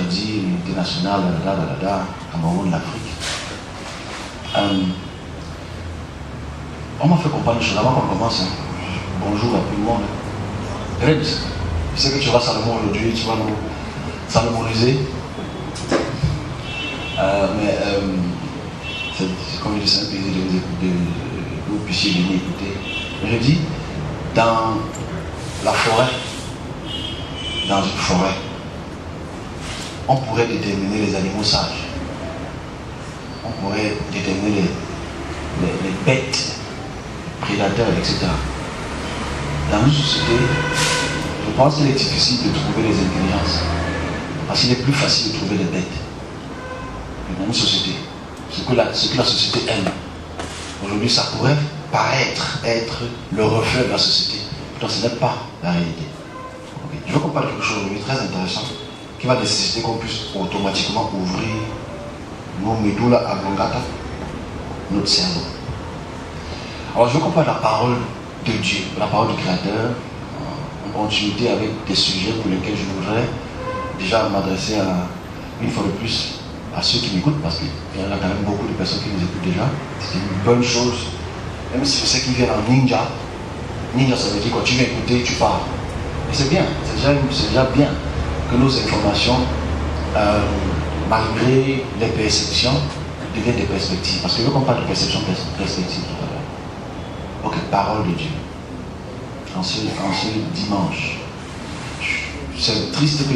dit, l'unité nationale, Cameroun, l'Afrique. On m'a fait comprendre une chose avant qu'on commence. Bonjour à tout le monde. Red, tu sais que tu vas Salomon aujourd'hui, tu vas nous salomoniser. Comme je dis, c'est un plaisir de vous écouter, que vous puissiez venir écouter. Mais je dis, dans la forêt, dans une forêt, on pourrait déterminer les animaux sages. On pourrait déterminer les bêtes, les prédateurs, etc. Dans une société, je pense qu'il est difficile de trouver les intelligences. Parce qu'il est plus facile de trouver les bêtes. Mais dans une société, ce que la société aime, aujourd'hui, ça pourrait paraître être le reflet de la société. Pourtant, ce n'est pas la réalité. Okay. Je veux qu'on parle de quelque chose aujourd'hui très intéressant qui va nécessiter qu'on puisse automatiquement ouvrir nos médulla oblongata, notre cerveau. Alors, je veux qu'on parle de la parole de Dieu, de la parole du Créateur, en continuité avec des sujets pour lesquels je voudrais déjà m'adresser une fois de plus à ceux qui m'écoutent, parce qu'il y en a quand même beaucoup de personnes qui nous écoutent déjà. C'est une bonne chose, même si je sais qu'ils viennent en ninja. Ninja, ça veut dire quand tu viens écouter, tu parles. Et c'est bien, c'est déjà bien que nos informations, malgré les perceptions, deviennent des perspectives. Parce que je veux qu'on parle de perception, perspective tout à l'heure. Ok, parole de Dieu. En ce dimanche. C'est triste que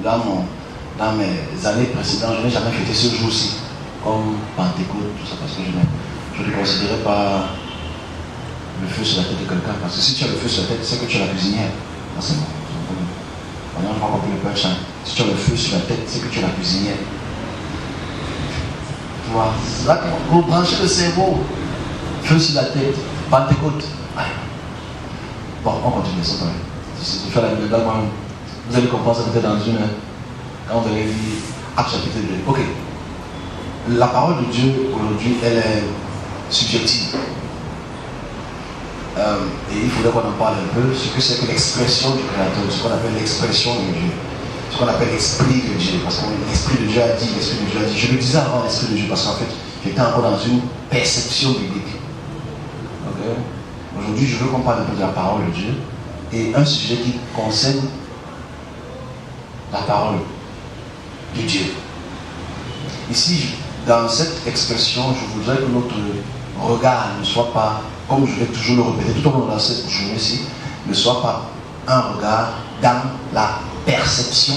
dans mes années précédentes, je n'ai jamais fêté ce jour-ci, comme Pentecôte, tout ça, parce que je ne considérais pas le feu sur la tête de quelqu'un. Parce que si tu as le feu sur la tête, c'est que tu es la cuisinière. Non, c'est bon. On n'a pas compris le punch. Si tu as le feu sur la tête, c'est que tu es la cuisinière. Tu vois, là, vous branchez le cerveau, feu sur la tête, Pentecôte. Bon, on continue ça quand même. Si tu fais la blague, vous allez comprendre ça peut-être dans une heure. Quand vous allez lire Actes chapitre 2. Ok. La parole de Dieu aujourd'hui, elle est subjective. Et il faudrait qu'on en parle un peu, ce que c'est que l'expression du Créateur, ce qu'on appelle l'expression de Dieu, ce qu'on appelle l'Esprit de Dieu, parce que l'Esprit de Dieu a dit, l'Esprit de Dieu a dit. Je le disais avant l'Esprit de Dieu, parce qu'en fait, j'étais encore dans une perception biblique. Okay. Aujourd'hui, je veux qu'on parle un peu de la parole de Dieu, et un sujet qui concerne la parole de Dieu. Ici, dans cette expression, je voudrais que notre regard ne soit pas, comme je vais toujours le répéter tout au long de cette journée-ci, ne soit pas un regard dans la perception,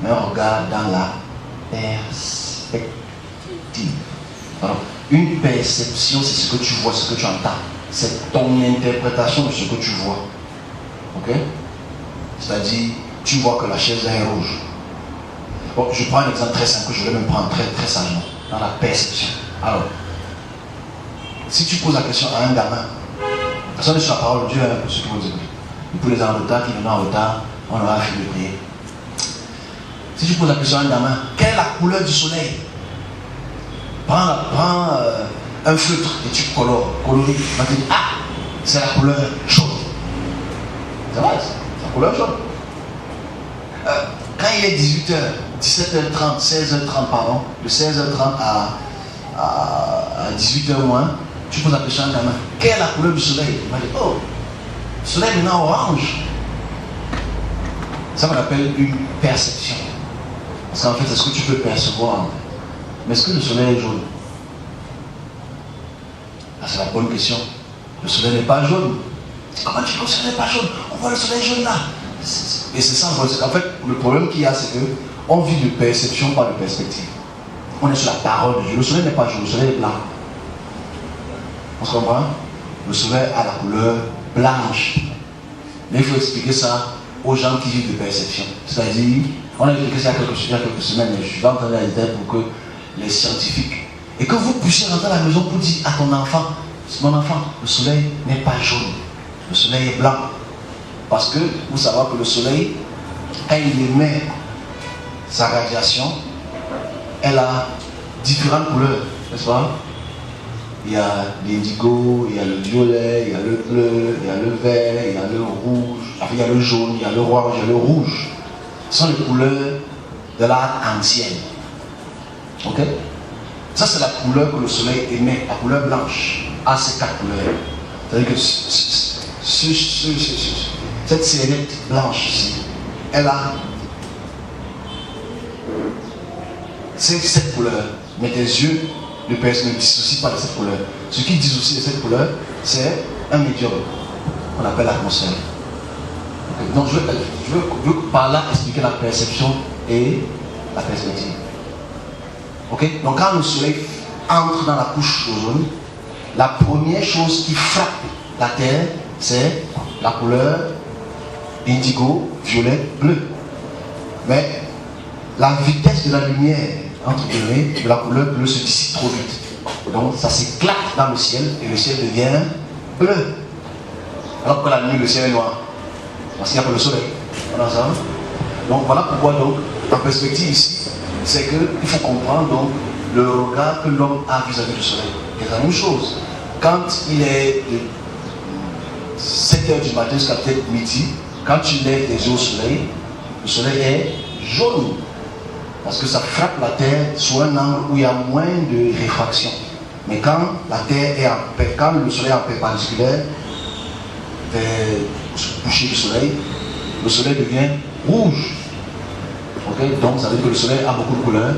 mais un regard dans la perspective. Alors, une perception, c'est ce que tu vois, ce que tu entends. C'est ton interprétation de ce que tu vois. Ok? C'est-à-dire, tu vois que la chaise est rouge. Bon, je prends un exemple très simple que je vais même prendre très, très sagement, dans la perception. Alors, si tu poses la question à un gamin, personne n'est sur la parole de Dieu, pour ceux qui vont nous écouter. Et pour les en retard, qui viennent en retard, on aura fini de prier. Si tu poses la question à un gamin, quelle est la couleur du soleil? Prends un feutre et tu coloris. Il va te dire, ah, c'est la couleur chaude. C'est vrai, c'est la couleur chaude. Quand il est 18h, 17h30, 16h30, pardon, de 16h30 à 18h moins, tu poses la question à un gamin, quelle est la couleur du soleil? Il va dire, oh, le soleil est maintenant orange. Ça qu'on appelle une perception. Parce qu'en fait, c'est ce que tu peux percevoir. Mais est-ce que le soleil est jaune? Ah, c'est la bonne question. Le soleil n'est pas jaune. Comment tu dis que le soleil n'est pas jaune? On voit le soleil jaune là. Et c'est ça, en fait, le problème qu'il y a, c'est qu'on vit de perception, pas de perspective. On est sur la parole de Dieu. Le soleil n'est pas jaune, le soleil est blanc. On se comprend? Le soleil a la couleur blanche. Mais il faut expliquer ça aux gens qui vivent de perception. C'est-à-dire, on a expliqué ça il y a quelques semaines, mais je vais entendre la idée pour que les scientifiques, et que vous puissiez rentrer à la maison pour dire à ton enfant, mon enfant, le soleil n'est pas jaune, le soleil est blanc. Parce que vous savez que le soleil, quand il émet sa radiation, elle a différentes couleurs, n'est-ce pas? Il y a l'indigo, il y a le violet, il y a le bleu, il y a le vert, il y a le rouge, enfin, il y a le jaune, il y a le orange, il y a le rouge. Ce sont les couleurs de l'art ancienne. Ok? Ça, c'est la couleur que le soleil émet, la couleur blanche a ces 4 couleurs. C'est-à-dire que cette silhouette blanche ici, elle a cette couleur, mais tes yeux de personne ne dissocient pas de cette couleur. Ce qui dissocie de cette couleur, c'est un médium qu'on appelle l'atmosphère. Okay. Donc je veux par là expliquer la perception et la perspective. Ok? Donc quand le soleil entre dans la couche d'ozone, la première chose qui frappe la Terre, c'est la couleur indigo, violet, bleu. Mais la vitesse de la lumière, entre guillemets, de la couleur bleue se dissipe trop vite. Donc ça s'éclate dans le ciel et le ciel devient bleu. Alors que la nuit, le ciel est noir. Parce qu'il n'y a pas le soleil. Donc voilà pourquoi, donc, en perspective ici, c'est qu'il faut comprendre donc, le regard que l'homme a vis-à-vis du soleil. C'est la même chose. Quand il est de 7h du matin jusqu'à peut-être midi, quand tu lèves tes yeux au soleil, le soleil est jaune. Parce que ça frappe la terre sur un angle où il y a moins de réfraction. Mais quand la terre est quand le soleil est en perpendiculaire vers le coucher du soleil, le soleil devient rouge. Okay? Donc ça veut dire que le soleil a beaucoup de couleurs.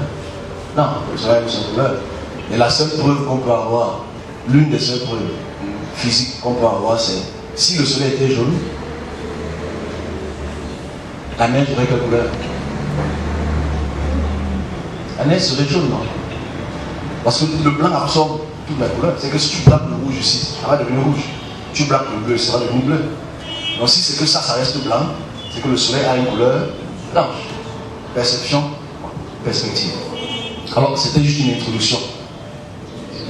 Non, le soleil a une seule couleur. Et la seule preuve qu'on peut avoir, l'une des seules preuves physiques qu'on peut avoir, c'est si le soleil était jaune, la neige aurait quelle couleur? La neige serait jaune, non? Parce que le blanc absorbe toute la couleur. C'est que si tu blaques le rouge ici, ça va devenir rouge. Tu blaques le bleu, ça va devenir bleu. Donc si c'est que ça reste blanc, c'est que le soleil a une couleur blanche. Perception, perspective. Alors c'était juste une introduction.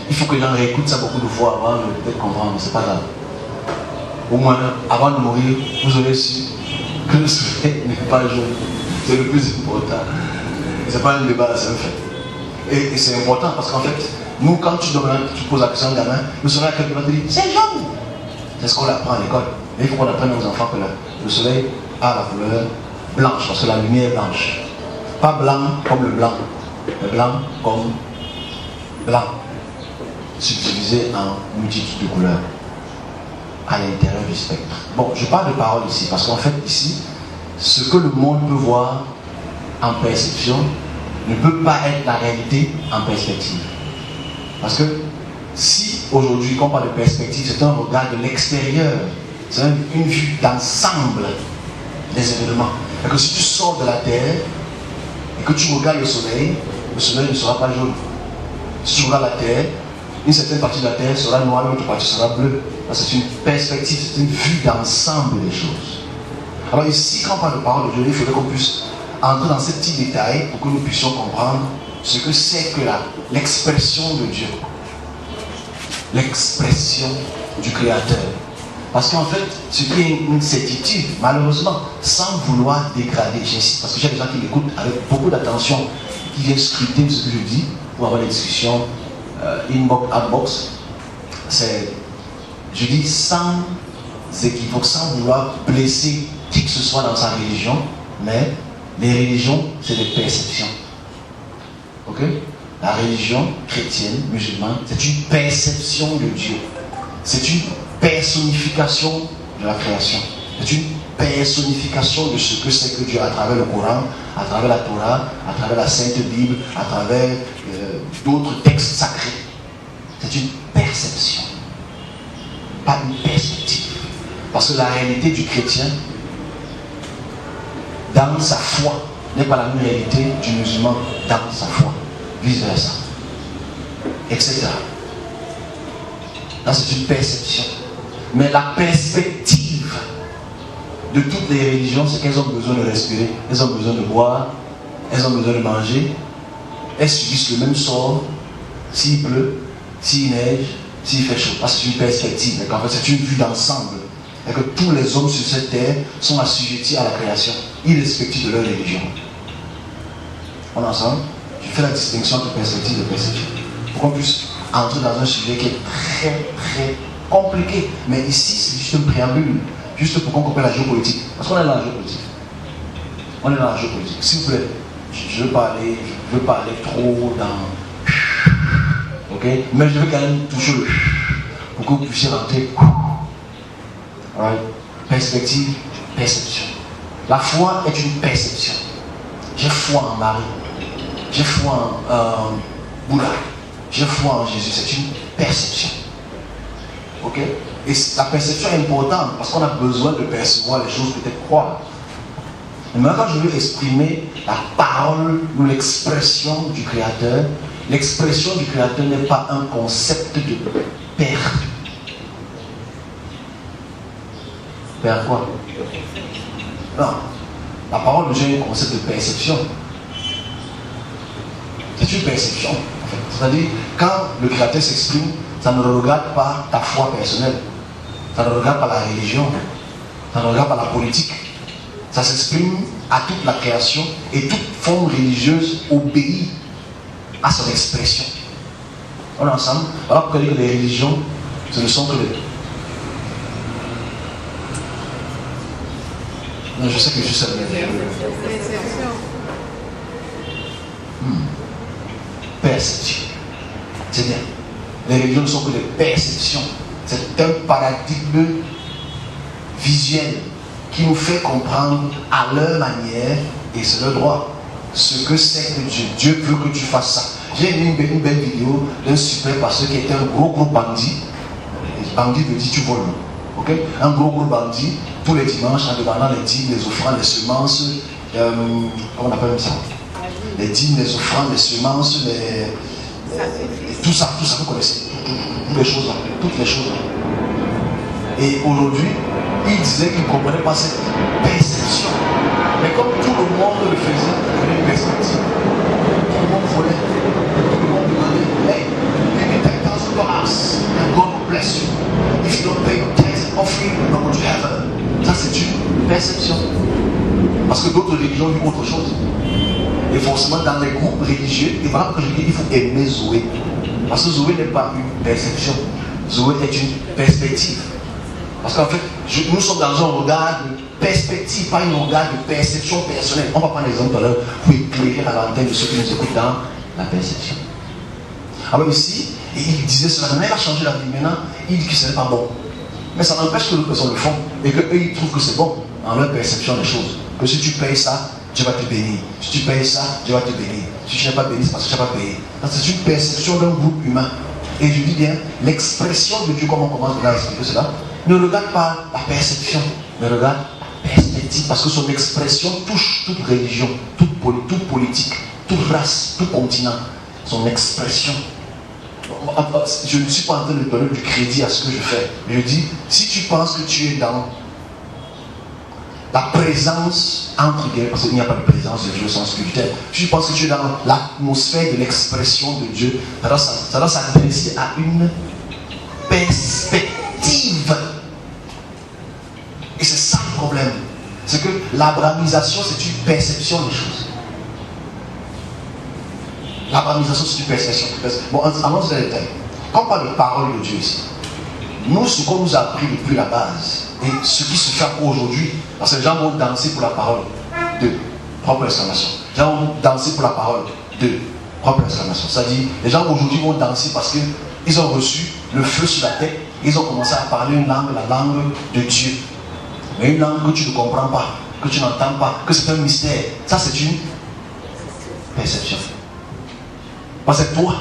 Il faut que les gens réécoutent ça beaucoup de fois avant de peut-être comprendre, mais c'est pas grave. Au moins, avant de mourir, vous aurez su que le soleil n'est pas jaune. C'est le plus important. C'est pas un débat, c'est un fait. Et c'est important parce qu'en fait, nous, quand tu poses la question à un gamin, le soleil a quelqu'un qui dit c'est jaune. C'est ce qu'on apprend à l'école. Mais il faut qu'on apprenne aux enfants que le soleil a la couleur blanche, parce que la lumière est blanche. Pas blanc comme le blanc, mais blanc comme blanc, subdivisé en multitude de couleurs à l'intérieur du spectre. Bon, je parle de parole ici, parce qu'en fait, ici, ce que le monde peut voir en perception ne peut pas être la réalité en perspective. Parce que si aujourd'hui, quand on parle de perspective, c'est un regard de l'extérieur, c'est une vue d'ensemble des événements. Et que si tu sors de la terre et que tu regardes le soleil ne sera pas jaune. Si tu regardes la terre, une certaine partie de la terre sera noire, l'autre partie sera bleue. C'est une perspective, c'est une vue d'ensemble des choses. Alors ici, quand on parle de parole de Dieu, il faudrait qu'on puisse entrer dans ces petits détails pour que nous puissions comprendre ce que c'est que l'expression de Dieu. L'expression du Créateur. Parce qu'en fait, ce qui est une certitude, malheureusement, sans vouloir dégrader, j'insiste, parce que j'ai des gens qui m'écoutent avec beaucoup d'attention, qui viennent scruter ce que je dis pour avoir des discussions inbox, outbox, c'est, je dis sans équivoque, sans vouloir blesser qui que ce soit dans sa religion, mais les religions, c'est des perceptions. Ok? La religion chrétienne, musulmane, c'est une perception de Dieu. C'est une personnification de la création. C'est une personnification de ce que c'est que Dieu à travers le Coran, à travers la Torah, à travers la Sainte Bible, à travers d'autres textes sacrés. C'est une perception, pas une perspective. Parce que la réalité du chrétien, dans sa foi, n'est pas la même réalité du musulman dans sa foi, vice versa, etc. Là, c'est une perception. Mais la perspective de toutes les religions, c'est qu'elles ont besoin de respirer, elles ont besoin de boire, elles ont besoin de manger, elles subissent le même sort s'il pleut, s'il neige, s'il fait chaud. Là, c'est une perspective, mais en fait, c'est une vue d'ensemble. Et que tous les hommes sur cette terre sont assujettis à la création, irrespectif de leur religion. On est ensemble? Je fais la distinction entre perspective et perception. Pour qu'on puisse entrer dans un sujet qui est très, très compliqué. Mais ici, c'est juste un préambule, juste pour qu'on comprenne la géopolitique. Parce qu'on est dans la géopolitique. On est dans la géopolitique. S'il vous plaît, je veux parler trop dans... Ok? Mais je veux quand même toucher le... pour que vous puissiez rentrer. Right? Perspective, perception. La foi est une perception. J'ai foi en Marie. J'ai foi en Bouddha. J'ai foi en Jésus. C'est une perception. Ok? Et la perception est importante parce qu'on a besoin de percevoir les choses, peut-être croire. Mais maintenant, quand je veux exprimer la parole ou l'expression du Créateur, l'expression du Créateur n'est pas un concept de perte. Perdre quoi? Non. La parole de Dieu est un concept de perception. C'est une perception, en fait. C'est-à-dire, quand le Créateur s'exprime, ça ne regarde pas ta foi personnelle. Ça ne regarde pas la religion. Ça ne regarde pas la politique. Ça s'exprime à toute la création et toute forme religieuse obéit à son expression. On est ensemble. Voilà pourquoi je dis que les religions, ce ne sont que les... Non, je sais que je suis seul. Perception. C'est bien. Les religions ne sont que des perceptions. C'est un paradigme visuel qui nous fait comprendre à leur manière, et c'est leur droit, ce que c'est que Dieu. Dieu veut que tu fasses ça. J'ai vu une belle vidéo d'un super pasteur qui était un gros bandit. Bandit veut dire tu voles. Okay? Un gros bandit, tous les dimanches, en demandant les dîmes, les offrandes, les semences, comment on appelle ça? Les dîmes, les offrandes, les semences, tout ça, vous connaissez. Toutes les choses. Et aujourd'hui, il disait qu'il ne comprenait pas cette perception. Mais comme tout le monde le faisait, il y avait une perspective. Tout le monde volait. Tout le monde demandait, hey, give me $10,000 and God will bless you. If you don't pay your tithes and offering, you're not going to heaven. Ça, c'est une perception. Parce que d'autres religions vivent autre chose. Et forcément, dans les groupes religieux, et voilà pourquoi je dis qu'il faut aimer Zoé. Parce que Zoé n'est pas une perception. Zoé est une perspective. Parce qu'en fait, nous sommes dans un regard de perspective, pas un regard de perception personnelle. On va prendre l'exemple tout à l'heure pour éclairer la lanterne de ceux qui nous écoutent dans la perception. Alors ici, il disait cela, mais il a changé la vie. Maintenant, il dit que ce n'est pas bon. Mais ça n'empêche que les personnes le font et qu'eux, ils trouvent que c'est bon dans leur perception des choses. Que si tu payes ça, Dieu va te bénir. Si tu payes ça, Dieu va te bénir. Si tu n'es pas béni, c'est parce que tu n'as pas payé. C'est une perception d'un groupe humain. Et je dis bien, l'expression de Dieu, comme on commence à expliquer cela, ne regarde pas la perception, mais regarde la perspective, parce que son expression touche toute religion, toute politique, toute race, tout continent. Son expression. Je ne suis pas en train de donner du crédit à ce que je fais. Je dis, si tu penses que tu es dans la présence, entre guillemets, parce qu'il n'y a pas de présence de Dieu au sens spirituel, si tu penses que tu es dans l'atmosphère de l'expression de Dieu, ça doit s'adresser à une perspective. Et c'est ça le problème. C'est que l'abrahamisation, c'est une perception des choses. L'abrahamisation, c'est une perception. Bon, allons dans les détails. Quand on parle de parole de Dieu ici, nous, ce qu'on nous a appris depuis la base, et ce qui se fait aujourd'hui, parce que les gens vont danser pour la parole, propre exclamation. Les gens vont danser pour la parole, propre exclamation. C'est-à-dire, les gens aujourd'hui vont danser parce qu'ils ont reçu le feu sur la tête, ils ont commencé à parler une langue, la langue de Dieu. Mais une langue que tu ne comprends pas, que tu n'entends pas, que c'est un mystère, ça c'est une perception. Parce que c'est toi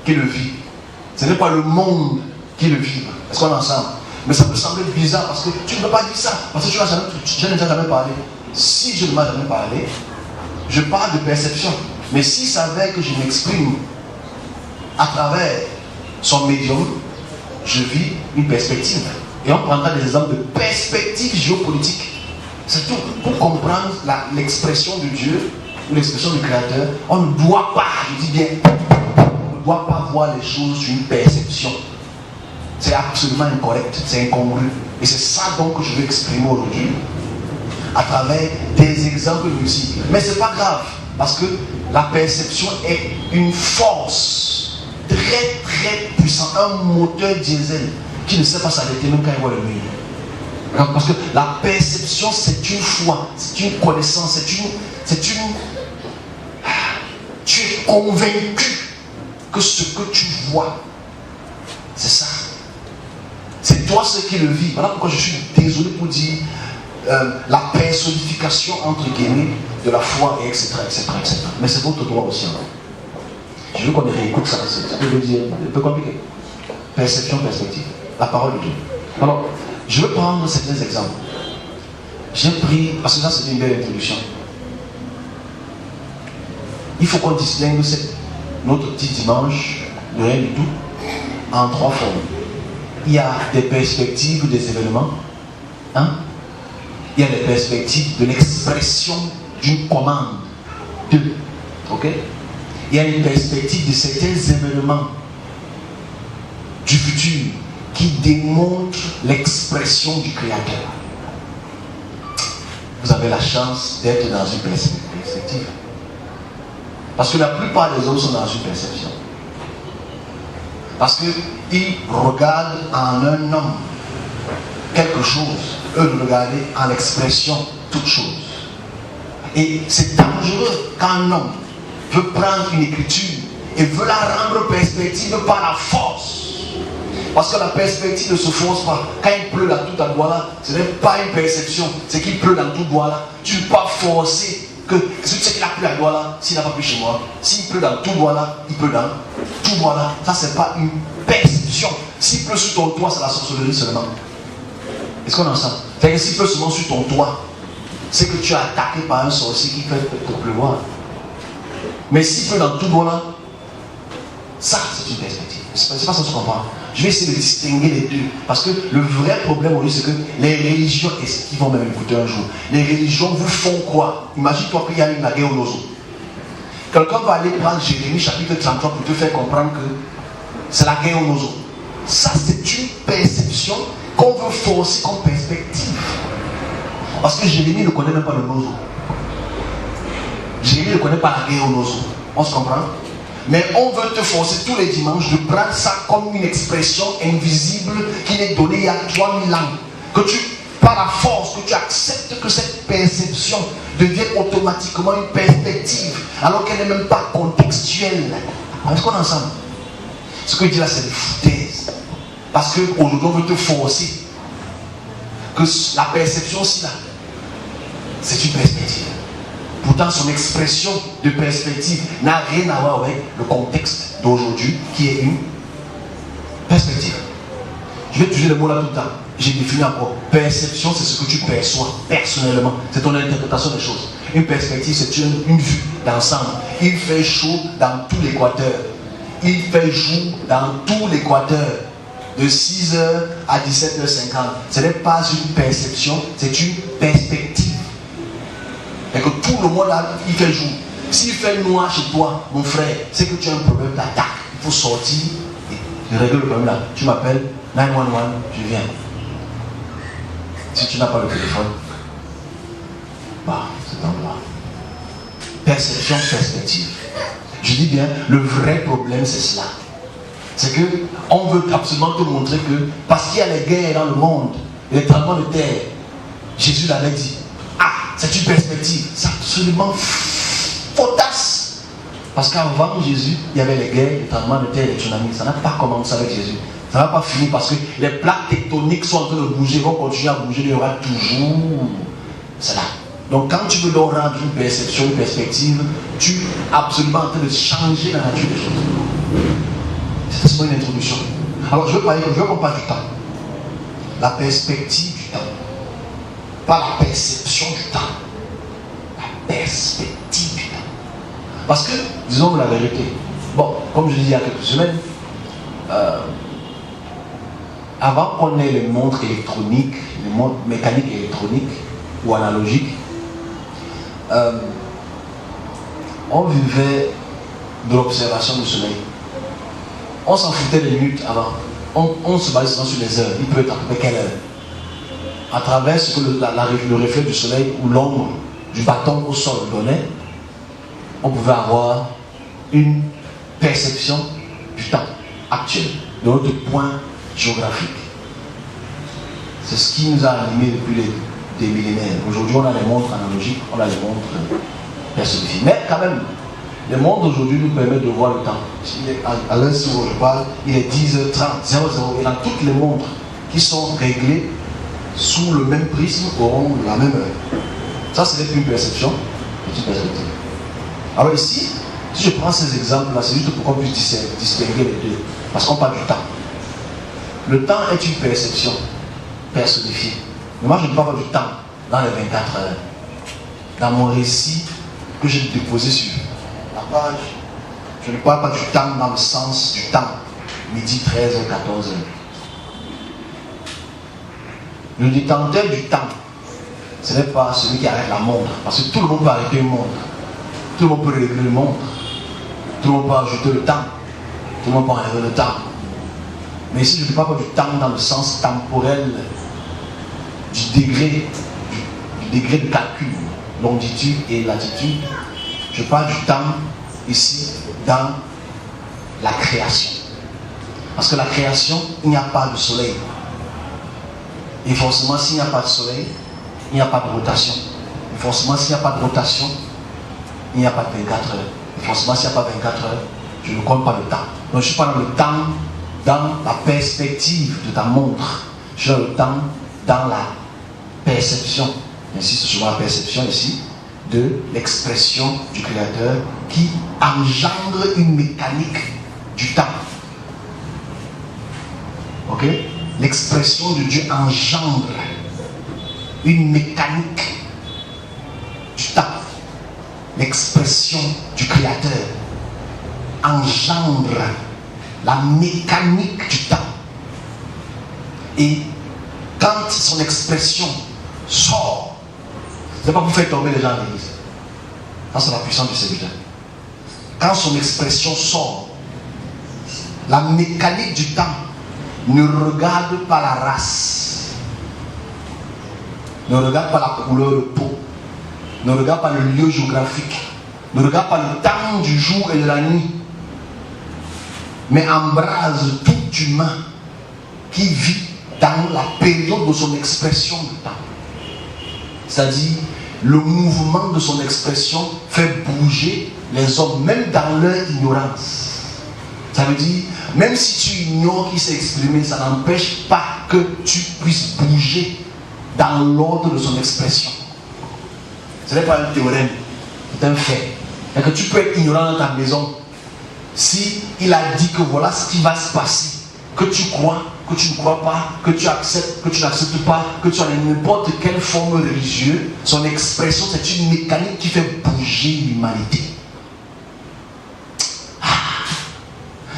qui le vis. Ce n'est pas le monde qui le vit. Est-ce qu'on est ensemble? Mais ça peut sembler bizarre parce que tu ne peux pas dire ça. Parce que je n'ai jamais parlé. Si je ne m'ai jamais parlé, je parle de perception. Mais s'il s'avère que je m'exprime à travers son médium, je vis une perspective. Et on prendra des exemples de perspective géopolitique. C'est tout. Pour comprendre l'expression de Dieu, ou l'expression du Créateur, on ne doit pas, je dis bien, on ne doit pas voir les choses sur une perception. C'est absolument incorrect, c'est incongru. Et c'est ça donc que je veux exprimer aujourd'hui, à travers des exemples multiples. Mais ce n'est pas grave, parce que la perception est une force très très puissante, un moteur diesel qui ne sait pas s'arrêter même quand il voit le mur. Parce que la perception, c'est une foi, c'est une connaissance, c'est une convaincu que ce que tu vois, c'est ça. C'est toi ce qui le vis. Voilà pourquoi je suis désolé pour dire la personnification entre guillemets de la foi, et etc. Mais c'est votre droit aussi. Je veux qu'on réécoute ça. C'est un peu compliqué. Perception, perspective. La parole de Dieu. Alors, je veux prendre certains exemples. J'ai pris, parce que ça c'est une belle introduction. Il faut qu'on distingue notre petit dimanche de rien du tout en trois formes. Il y a des perspectives des événements. Hein? Il y a des perspectives de l'expression d'une commande. Ok? Il y a une perspective de certains événements du futur qui démontrent l'expression du Créateur. Vous avez la chance d'être dans une perspective. Parce que la plupart des hommes sont dans une perception. Parce qu'ils regardent en un homme quelque chose. Eux regarder en l'expression toute chose. Et c'est dangereux quand un homme veut prendre une écriture et veut la rendre perspective par la force. Parce que la perspective ne se force pas. Quand il pleut dans tout Douala, ce n'est pas une perception, c'est qu'il pleut dans tout Douala. Tu ne peux pas forcer que si tu sais qu'il a plu à Douala, s'il n'a pas plu chez moi, s'il pleut dans tout Douala, il pleut dans tout Douala. Ça, c'est pas une perception. S'il pleut sur ton toit, c'est la sorcellerie seulement. Est-ce qu'on entend? C'est-à-dire que s'il pleut seulement sur ton toit, c'est que tu es attaqué par un sorcier qui fait pour pleuvoir. Mais s'il pleut dans tout Douala, ça, c'est une perspective. C'est pas ça que tu comprends. Je vais essayer de distinguer les deux. Parce que le vrai problème aujourd'hui, c'est que les religions, est-ce qu'ils vont même écouter un jour? Les religions vous font quoi? Imagine-toi qu'il y a une guerre au Nozo. Quelqu'un va aller prendre Jérémie chapitre 33 pour te faire comprendre que c'est la guerre au Nozo. Ça, c'est une perception qu'on veut forcer comme perspective. Parce que Jérémie ne connaît même pas le Nozo. Jérémie ne connaît pas la guerre au Nozo. On se comprend? Mais on veut te forcer tous les dimanches de prendre ça comme une expression invisible qui est donnée il y a 3000 ans. Que tu, par la force, que tu acceptes que cette perception devienne automatiquement une perspective, alors qu'elle n'est même pas contextuelle. Est-ce qu'on est ensemble? Ce que je dis là, c'est des foutaises. Parce qu'aujourd'hui, on veut te forcer que la perception aussi là, c'est une perspective. Pourtant, son expression de perspective n'a rien à voir avec le contexte d'aujourd'hui qui est une perspective. Je vais utiliser le mot là tout le temps. J'ai défini encore. Perception, c'est ce que tu perçois personnellement. C'est ton interprétation des choses. Une perspective, c'est une vue d'ensemble. Il fait chaud dans tout l'Équateur. Il fait jour dans tout l'Équateur. De 6h à 17h50. Ce n'est pas une perception, c'est une perspective. Et que tout le monde là, il fait jour. S'il fait noir chez toi, mon frère, c'est que tu as un problème d'attaque. Il faut sortir et régler le problème là. Tu m'appelles, 911, je viens. Si tu n'as pas le téléphone, bah, c'est un droit. Perception, perspective. Je dis bien, le vrai problème c'est cela. C'est qu'on veut absolument te montrer que, parce qu'il y a les guerres dans le monde, les tremblements de terre, Jésus l'avait dit. C'est une perspective, c'est absolument fausse. Parce qu'avant Jésus, il y avait les guerres, les tremblements de terre, les tsunamis. Ça n'a pas commencé avec Jésus. Ça n'a pas fini parce que les plaques tectoniques sont en train de bouger, vont continuer à bouger, il y aura toujours cela. Donc quand tu veux leur rendre une perception, une perspective, tu es absolument en train de changer la nature des choses. C'est seulement une introduction. Alors je veux qu'on parle du temps. La perspective du temps. Pas la perception du temps. La perspective du temps. Parce que, disons la vérité. Bon, comme je l'ai dit il y a quelques semaines, avant qu'on ait les montres électroniques, les montres mécaniques électroniques ou analogiques, on vivait de l'observation du soleil. On s'en foutait des minutes avant. On se basait sur les heures. Il peut être à peu près quelle heure. À travers ce que le reflet du soleil ou l'ombre du bâton au sol donnait, on pouvait avoir une perception du temps actuel, de notre point géographique. C'est ce qui nous a animés depuis des millénaires. Aujourd'hui, on a les montres analogiques, on a les montres personnifiées. Mais quand même, Le monde aujourd'hui nous permet de voir le temps. À l'heure où je parle, il est 10h30, 00. Et dans toutes les montres qui sont réglées sous le même prisme auront la même heure. Ça, c'est une perception, petite perspective. Alors ici, si je prends ces exemples-là, c'est juste pour qu'on puisse distinguer les deux. Parce qu'on parle du temps. Le temps est une perception personnifiée. Mais moi, je ne parle pas du temps dans les 24 heures. Dans mon récit que j'ai déposé sur la page, je ne parle pas du temps dans le sens du temps. Midi, 13h, 14h. Le détenteur du temps, ce n'est pas celui qui arrête la montre. Parce que tout le monde peut arrêter une montre. Tout le monde peut régler une montre. Tout le monde peut ajouter le temps. Tout le monde peut enlever le temps. Mais ici, je ne parle pas du temps dans le sens temporel, du degré de calcul, longitude et latitude. Je parle du temps ici dans la création. Parce que la création, il n'y a pas de soleil. Et forcément, s'il n'y a pas de soleil, il n'y a pas de rotation. Et forcément, s'il n'y a pas de rotation, il n'y a pas de 24 heures. Et forcément, s'il n'y a pas de 24 heures, je ne compte pas le temps. Donc, je suis pas dans le temps dans la perspective de ta montre. Je suis dans le temps dans la perception. J'insiste sur la perception ici de l'expression du Créateur qui engendre une mécanique du temps. Ok? L'expression de Dieu engendre une mécanique du temps. L'expression du Créateur engendre la mécanique du temps. Et quand son expression sort, ce n'est pas pour faire tomber les gens à l'église. Quand c'est la puissance du Seigneur. Quand son expression sort, la mécanique du temps ne regarde pas la race, ne regarde pas la couleur de peau, ne regarde pas le lieu géographique, ne regarde pas le temps du jour et de la nuit, mais embrase tout humain qui vit dans la période de son expression du temps. C'est-à-dire, le mouvement de son expression fait bouger les hommes, même dans leur ignorance. Ça veut dire, même si tu ignores qui s'est exprimé, ça n'empêche pas que tu puisses bouger dans l'ordre de son expression. Ce n'est pas un théorème, c'est un fait. Et que tu peux être ignorant dans ta maison. Si il a dit que voilà ce qui va se passer, que tu crois, que tu ne crois pas, que tu acceptes, que tu n'acceptes pas, que tu as n'importe quelle forme religieuse, son expression c'est une mécanique qui fait bouger l'humanité.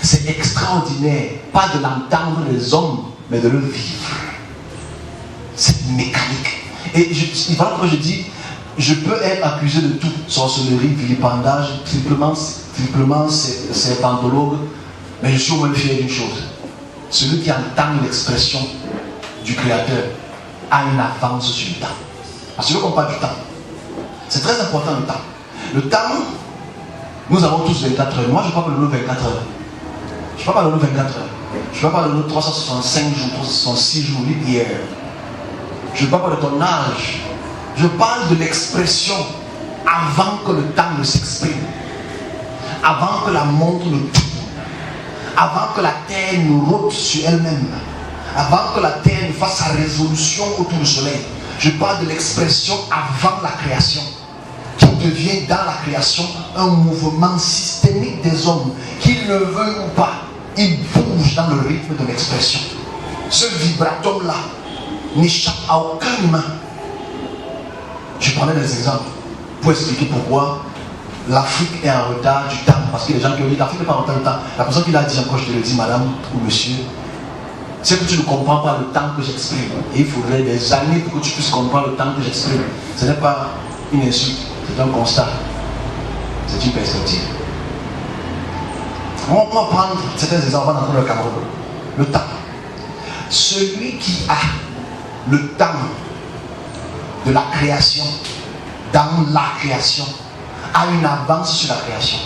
C'est extraordinaire, pas de l'entendre des hommes, mais de le vivre. C'est mécanique. Et voilà pourquoi je dis, je peux être accusé de tout, sorcellerie, vilipendage, triplement serpentologue, mais je suis au moins fier d'une chose. Celui qui entend l'expression du Créateur a une avance sur le temps. Parce que qu'on parle du temps. C'est très important le temps. Le temps, nous avons tous 24 heures. Moi, je ne parle pas de nos 24 heures. Je ne parle pas de nos 24 heures. Je ne parle pas de nos 365 jours, 366 jours hier. Je ne parle pas de ton âge. Je parle de l'expression avant que le temps ne s'exprime. Avant que la montre ne tourne. Avant que la terre ne rôde sur elle-même. Avant que la terre ne fasse sa résolution autour du soleil. Je parle de l'expression avant la création. Qui devient dans la création un mouvement systémique des hommes. Qu'ils le veuillent ou pas, ils bougent dans le rythme de l'expression. Ce vibrato-là n'échappe à aucun humain. Je prenais des exemples pour expliquer pourquoi l'Afrique est en retard du temps. Parce que les gens qui ont dit l'Afrique n'est pas en retard du temps. La personne qui l'a dit encore, je te le dis, madame ou monsieur, c'est que tu ne comprends pas le temps que j'exprime. Et il faudrait des années pour que tu puisses comprendre le temps que j'exprime. Ce n'est pas une insulte, c'est un constat. C'est une perspective. On va prendre certains exemples dans le Cameroun. Le temps. Celui qui a le temps de la création, dans la création, a une avance sur la création.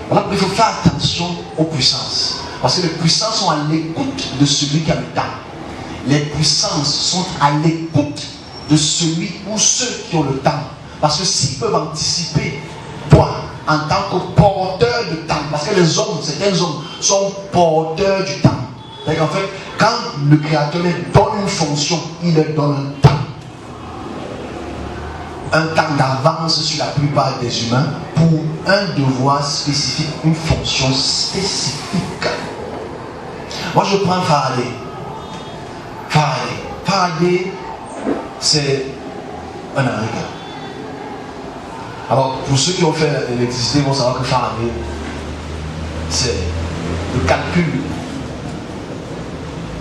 Voilà, il faut faire attention aux puissances. Parce que les puissances sont à l'écoute de celui qui a le temps. Les puissances sont à l'écoute de celui ou ceux qui ont le temps. Parce que s'ils peuvent anticiper, toi, en tant que porteur de temps. Parce que les hommes, certains hommes, sont porteurs du temps. C'est-à-dire qu'en fait, quand le Créateur leur donne une fonction, il leur donne un temps. Un temps d'avance sur la plupart des humains pour un devoir spécifique, une fonction spécifique. Moi, je prends Faraday. Faraday, c'est un Américain. Alors, pour ceux qui ont fait l'électricité, ils vont savoir que Faraday, c'est le calcul,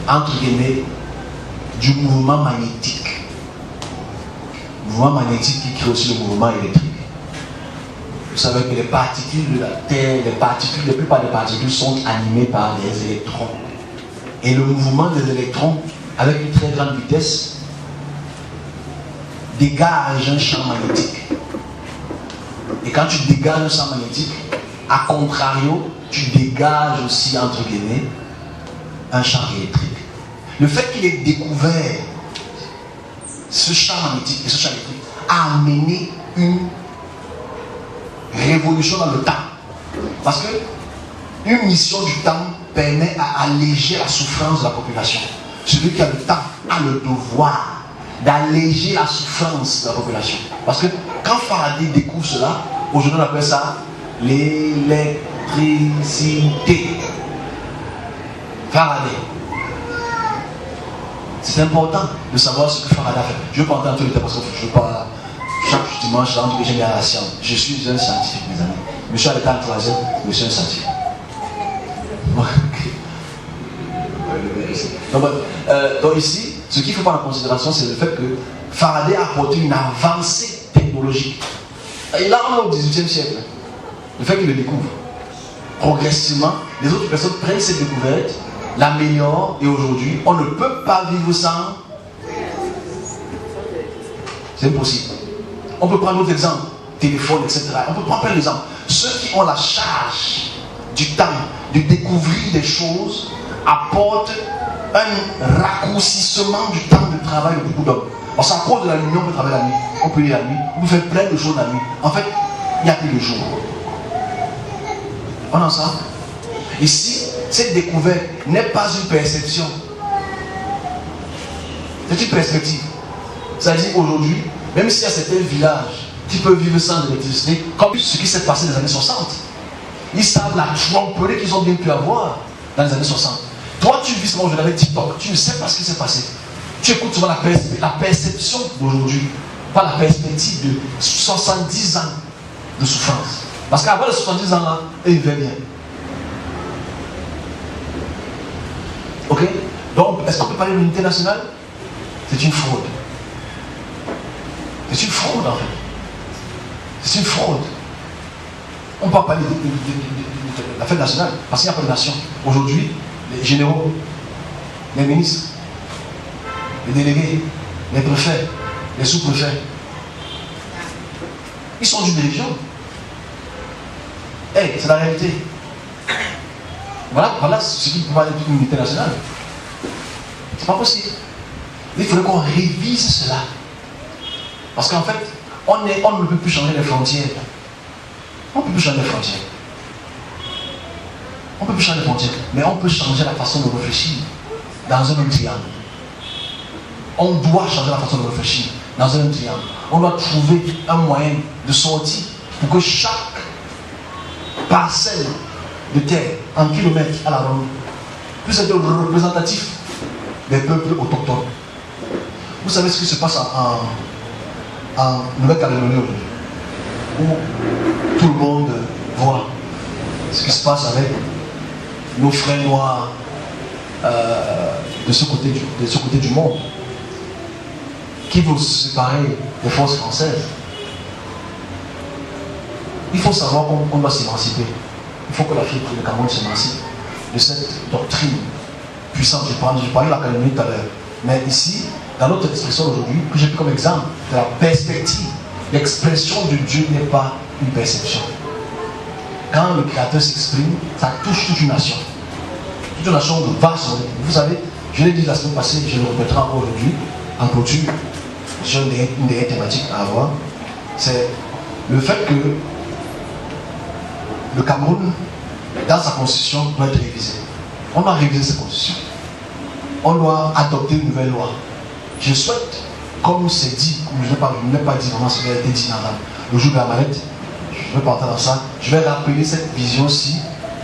entre guillemets, du mouvement magnétique. Le mouvement magnétique qui crée aussi le mouvement électrique. Vous savez que les particules de la Terre, la plupart des particules sont animées par des électrons. Et le mouvement des électrons, avec une très grande vitesse, dégage un champ magnétique. Et quand tu dégages un champ magnétique, à contrario, tu dégages aussi, entre guillemets, un champ électrique. Le fait qu'il ait découvert ce champ magnétique et ce champ électrique a amené une révolution dans le temps. Parce que une mission du temps permet à alléger la souffrance de la population. Celui qui a le temps a le devoir d'alléger la souffrance de la population. Parce que quand Faraday découvre cela, aujourd'hui on appelle ça l'électricité. Faraday. C'est important de savoir ce que Faraday a fait. Je ne veux pas entendre tout le temps parce que je ne veux pas. Chaque dimanche, j'aime bien la science. Je suis un scientifique, mes amis. Je suis à l'état de troisième, je suis un scientifique. Donc ici, ce qu'il faut prendre en considération, c'est le fait que Faraday a apporté une avancée technologique. Et là, on est au XVIIIe siècle. Le fait qu'il le découvre. Progressivement, les autres personnes prennent cette découverte, l'améliorent, et aujourd'hui, on ne peut pas vivre sans. C'est impossible. On peut prendre d'autres exemples, téléphone, etc. On peut prendre plein d'exemples. Ceux qui ont la charge du temps de découvrir des choses apportent un raccourcissement du temps de travail de beaucoup d'hommes. Parce qu'à cause de la lumière, on peut travailler la nuit, on peut lire la nuit, on peut faire plein de choses la nuit. En fait, il n'y a plus de jour. On en sait. Ici, cette découverte n'est pas une perception. C'est une perspective. C'est-à-dire aujourd'hui, même s'il y a certains villages qui peuvent vivre sans électricité, comme ce qui s'est passé dans les années 60. Ils savent la tromperie qu'ils ont bien pu avoir dans les années 60. Toi, tu vis seulement aujourd'hui avec TikTok, tu ne sais pas ce qui s'est passé. Tu écoutes souvent la perception d'aujourd'hui, pas la perspective de 70 ans de souffrance. Parce qu'avant les 70 ans là, ils vivaient bien. Ok? Donc, est-ce qu'on peut parler d'unité nationale? C'est une fraude. C'est une fraude en fait. C'est une fraude. On ne peut pas parler de la fête nationale parce qu'il n'y a pas de nation. Aujourd'hui, les généraux, les ministres, les délégués, les préfets, les sous-préfets, ils sont d'une région. Hey, c'est la réalité. Voilà ce qui peut parler d'une unité nationale. C'est pas possible. Il faudrait qu'on révise cela. Parce qu'en fait, on ne peut plus changer les frontières. On ne peut plus changer les frontières. On ne peut plus changer les frontières. Mais on peut changer la façon de réfléchir dans un même triangle. On doit changer la façon de réfléchir dans un même triangle. On doit trouver un moyen de sortie pour que chaque parcelle de terre en kilomètres à la ronde puisse être représentatif des peuples autochtones. Vous savez ce qui se passe en Nouvelle-Calédonie aujourd'hui, où tout le monde voit ce qui se passe avec nos frères noirs de ce côté du monde, qui veulent se séparer des forces françaises. Il faut savoir qu'on doit s'émanciper. Il faut que l'Afrique et le Cameroun s'émancipent de cette doctrine puissante. Je parlais de la Calédonie tout à l'heure. Mais ici, dans notre expression aujourd'hui, que j'ai pris comme exemple de la perspective, l'expression de Dieu n'est pas une perception. Quand le Créateur s'exprime, ça touche toute une nation. Toute une nation de vaste. Vous savez, je l'ai dit la semaine passée, je le répéterai encore aujourd'hui, en clôture, sur une des thématiques à avoir, c'est le fait que le Cameroun, dans sa constitution, doit être révisé. On doit réviser sa constitution. On doit adopter une nouvelle loi. Je souhaite, comme c'est dit, comme je ne l'ai pas dit vraiment ce qui a été dit dans le jour de la mallette, je vais partir dans ça, je vais rappeler cette vision-ci,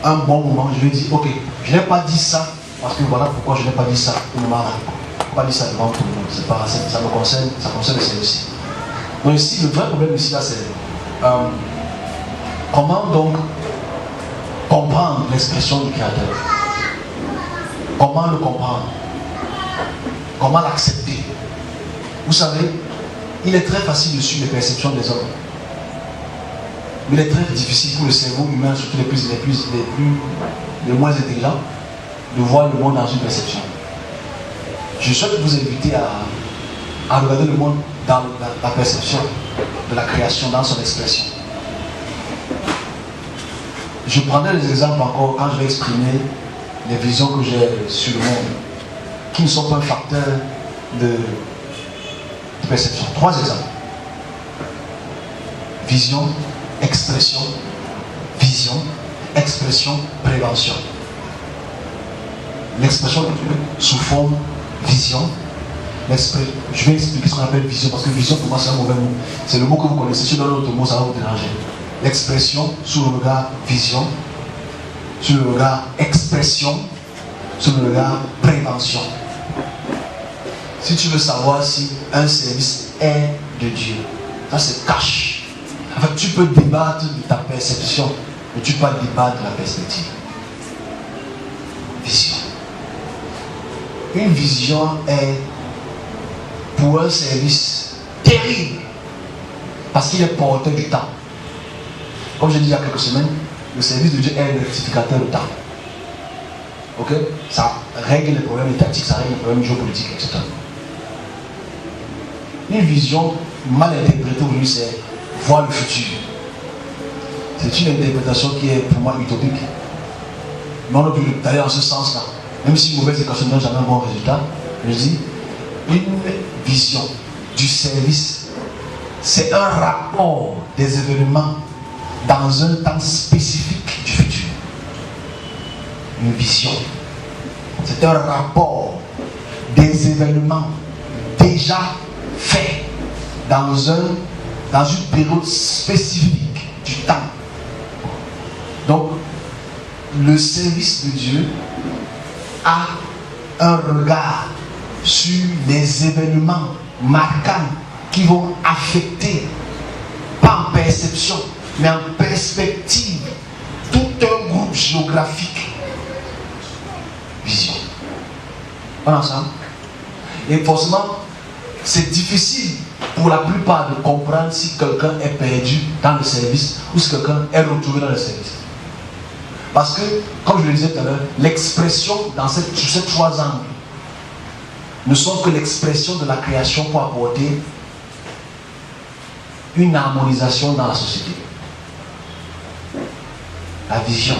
un bon moment, je vais dire, ok, je n'ai pas dit ça, parce que voilà pourquoi je n'ai pas dit ça au moment là. Je n'ai pas dit ça devant tout le monde, c'est pas, ça me concerne, ça concerne le service. Donc ici, le vrai problème ici, là, c'est comment donc comprendre l'expression du Créateur. Comment le comprendre? Comment l'accepter? Vous savez, il est très facile de suivre les perceptions des hommes. Mais il est très difficile pour le cerveau humain, surtout les moins intelligents, de voir le monde dans une perception. Je souhaite vous inviter à regarder le monde dans la perception de la création, dans son expression. Je prendrai des exemples encore quand je vais exprimer les visions que j'ai sur le monde, qui ne sont pas un facteur de perception. 3 exemples. Vision, expression, vision, expression, prévention. L'expression de Dieu sous forme vision. Je vais expliquer ce qu'on appelle vision, parce que vision pour moi c'est un mauvais mot. C'est le mot que vous connaissez. Si vous donnez l'autre mot, ça va vous déranger. L'expression sous le regard vision, sous le regard expression, sous le regard prévention. Si tu veux savoir si un service est de Dieu, ça c'est cash. En fait, tu peux débattre de ta perception, mais tu peux pas débattre de la perspective. Vision. Une vision est pour un service terrible parce qu'il est porteur du temps. Comme j'ai dit il y a quelques semaines, le service de Dieu est le rectificateur de temps. Ok? Ça règle les problèmes étatiques, ça règle les problèmes géopolitiques, etc. Une vision mal interprétée aujourd'hui, c'est voir le futur. C'est une interprétation qui est pour moi utopique. Mais on a pu aller dans ce sens-là. Même si une mauvaise équation ne donne jamais un bon résultat, je dis, une vision du service, c'est un rapport des événements dans un temps spécifique du futur. Une vision, c'est un rapport des événements déjà faits dans une période spécifique du temps. Donc, le service de Dieu a un regard sur les événements marquants qui vont affecter, pas en perception, mais en perspective, tout un groupe géographique. Vision. On est ensemble? Et forcément, c'est difficile pour la plupart de comprendre si quelqu'un est perdu dans le service ou si quelqu'un est retrouvé dans le service. Parce que, comme je le disais tout à l'heure, l'expression sur ces 3 angles ne sont que l'expression de la création pour apporter une harmonisation dans la société. La vision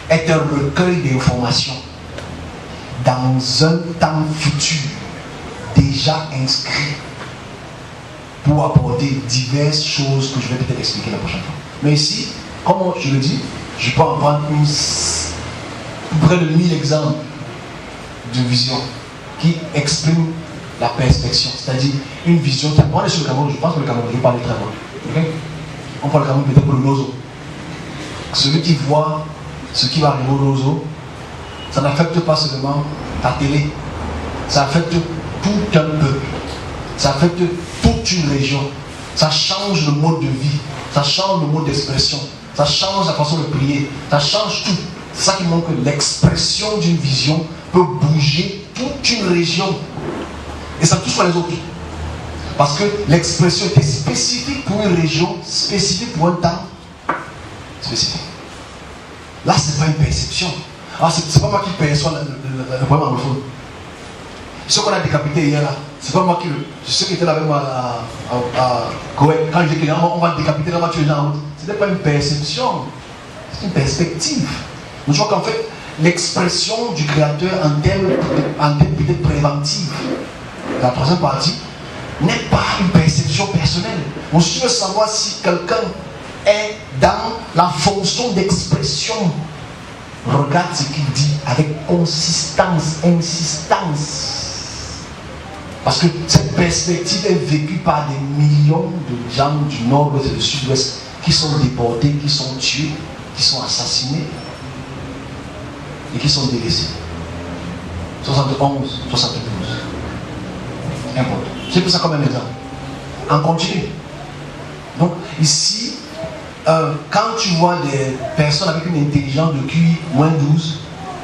est un recueil d'informations dans un temps futur déjà inscrit pour apporter diverses choses que je vais peut-être expliquer la prochaine fois. Mais ici, comme je le dis, je peux en prendre près de 1000 exemples de vision qui expriment la perspection, c'est-à-dire une vision qui apprend sur le Cameroun. Je pense que le Cameroun, je vais parler très loin. Okay? On prend le Cameroun peut-être pour le Nozo. Celui qui voit ce qui va arriver au Nozo, ça n'affecte pas seulement ta télé, ça affecte tout un peuple, ça affecte toute une région, ça change le mode de vie, ça change le mode d'expression, ça change la façon de prier, ça change tout. C'est ça qui montre que l'expression d'une vision peut bouger toute une région. Et ça touche pas les autres. Parce que l'expression était spécifique pour une région, spécifique pour un temps spécifique. Là, ce n'est pas une perception. Alors, c'est pas moi qui perçois le problème anglophone. Ce qu'on a décapité hier là, c'est pas moi qui le. Ceux qui étaient là avec moi à Koweït, quand je dis qu'on va décapiter, on va tuer les gens en route. Ce n'est pas une perception, c'est une perspective. Donc, je vois qu'en fait, l'expression du Créateur en termes peut-être préventifs, la troisième partie, n'est pas une perception personnelle. On veut savoir si quelqu'un est dans la fonction d'expression. Regarde ce qu'il dit avec consistance, insistance. Parce que cette perspective est vécue par des millions de gens du nord-ouest et du sud-ouest qui sont déportés, qui sont tués, qui sont assassinés et qui sont délaissés. 71, 72. Importe. J'ai pris ça comme un exemple. En continu. Donc ici, quand tu vois des personnes avec une intelligence de QI moins 12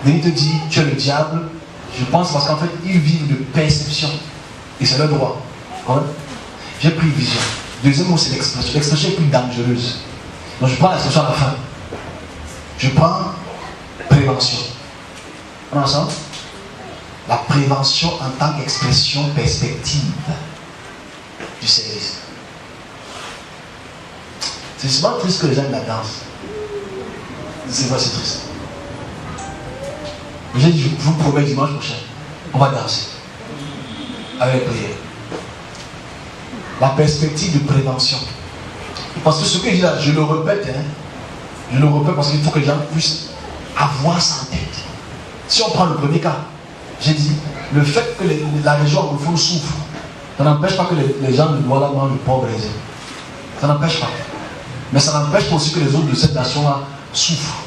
venir te dire tu es le diable, je pense parce qu'en fait ils vivent de perception. Et c'est leur droit. Ouais. J'ai pris vision. Deuxième mot, c'est l'expression. L'expression est plus dangereuse. Donc je prends l'expression à la fin. Je prends prévention. On est ensemble? La prévention en tant qu'expression perspective du service. C'est souvent triste que les gens la dansent. C'est vrai, c'est triste. J'ai dit, je vous promets dimanche prochain, on va danser. Avec prière. La perspective de prévention. Parce que ce que je dis là, je le répète, je le répète parce qu'il faut que les gens puissent avoir ça en tête. Si on prend le premier cas, j'ai dit, le fait que la région anglophone souffre, ça n'empêche pas que les gens de Douala mangent le porc braisé. Ça n'empêche pas. Mais ça n'empêche pas aussi que les autres de cette nation-là souffrent.